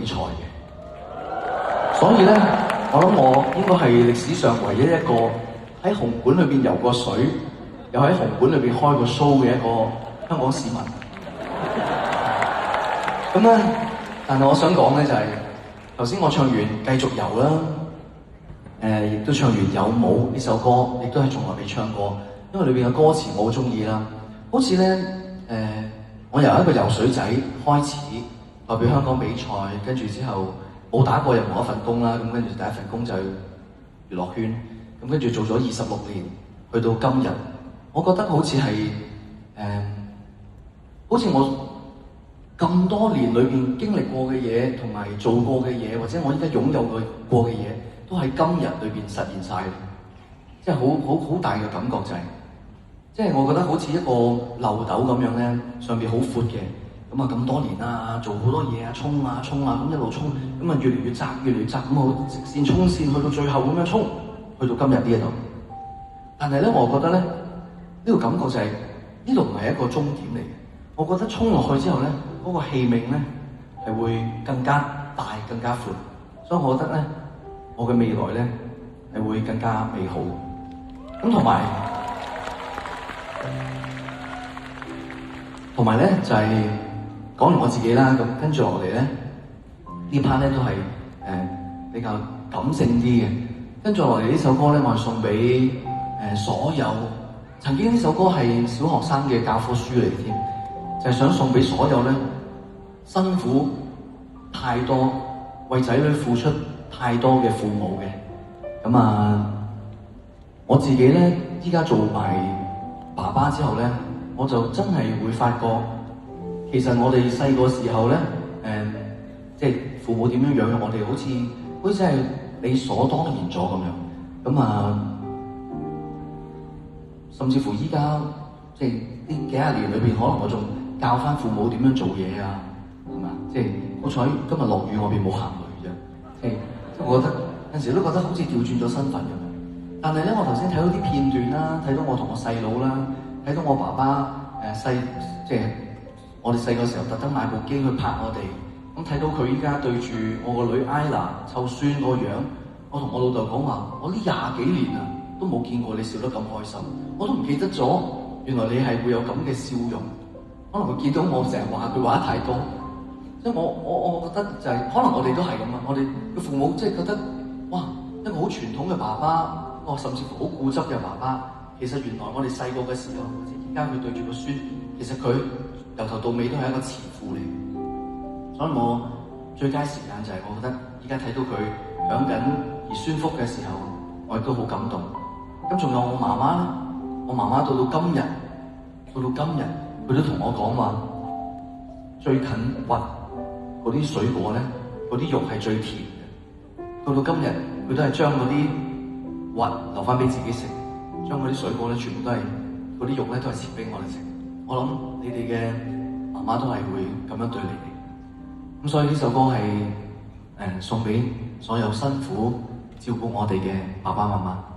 比賽嘅。所以咧，我諗我應該係歷史上唯一一個喺紅館裏邊游過水，又喺紅館裏邊開過 show 嘅一個香港市民。咁咧，但係我想講咧就係頭先我唱完繼續游啦，亦都唱完有舞呢首歌，亦都係從來未唱過，因為裏邊嘅歌詞我好中意啦。好似咧我由一個游水仔開始代表香港比賽，跟住之後冇打過任何一份工啦，咁跟住第一份工就係娛樂圈，咁跟住做咗26年，去到今日，我覺得好似係好似我咁多年裏邊經歷過嘅嘢，同埋做過嘅嘢，或者我依家擁有過嘅嘢，都喺今日裏邊實現晒，即係好大嘅感覺就係，即係我覺得好似一個漏斗咁樣咧，上邊好闊嘅，咁啊咁多年啦，做好多嘢啊，衝啊咁一路衝，咁啊越嚟越窄，咁好直線衝線去到最後咁樣衝，去到今日呢一度。但係咧，我覺得咧呢個感覺就係呢度唔係一個終點嚟嘅。我覺得衝落去之後咧，嗰個器皿咧係會更加大、更加闊，所以我覺得咧，我嘅未來咧係會更加美好。咁同埋咧就係講完我自己啦，咁跟住落嚟咧呢 part 咧都係比較感性啲嘅。跟住落嚟呢首歌咧，我係送俾所有曾經呢首歌係小學生嘅教科書嚟添。就係想送俾所有咧辛苦太多、為仔女付出太多嘅父母嘅。咁啊，我自己咧依家做埋爸爸之後咧，我就真係會發覺，其實我哋細個時候咧，即係父母點樣養育我哋，好似係理所當然咗咁樣。咁啊，甚至乎依家即係呢幾廿年裏邊，可能我仲教翻父母點樣做嘢啊，係嘛？即係好彩今日落雨，我邊冇行雷啫。即係我覺得有時都覺得好似調轉咗身份咁樣。但係咧，我頭先睇到啲片段啦，睇到我同我細佬啦，睇到我爸爸即係我哋細個時候特登買部機去拍我哋。咁睇到佢依家對住我個女 Ila 湊孫個樣，我同我老豆講話：我呢20幾年啊，都冇見過你笑得咁開心，我都唔記得咗，原來你係會有咁嘅笑容。可能佢見到我成日話佢話得太多，即係我覺得就係、可能我哋都係咁啊！我哋嘅父母即係覺得哇，一個好傳統嘅爸爸，甚至乎好固執嘅爸爸，其實原來我哋細個嘅時候，或者而家佢對住個孫，其實佢由頭到尾都係一個慈父嚟。所以我最佳時間就係我覺得而家睇到佢響緊兒孫福嘅時候，我亦都好感動。咁仲有我媽媽咧，我媽媽到今日。佢都同我講話，最近核嗰啲水果咧，嗰啲肉係最甜嘅。到今日，佢都係將嗰啲核留翻俾自己食，將嗰啲水果咧，全部都係嗰啲肉咧，都係切俾我哋食。我諗你哋嘅媽媽都係會咁樣對你哋。咁所以呢首歌係送俾所有辛苦照顧我哋嘅爸爸媽媽。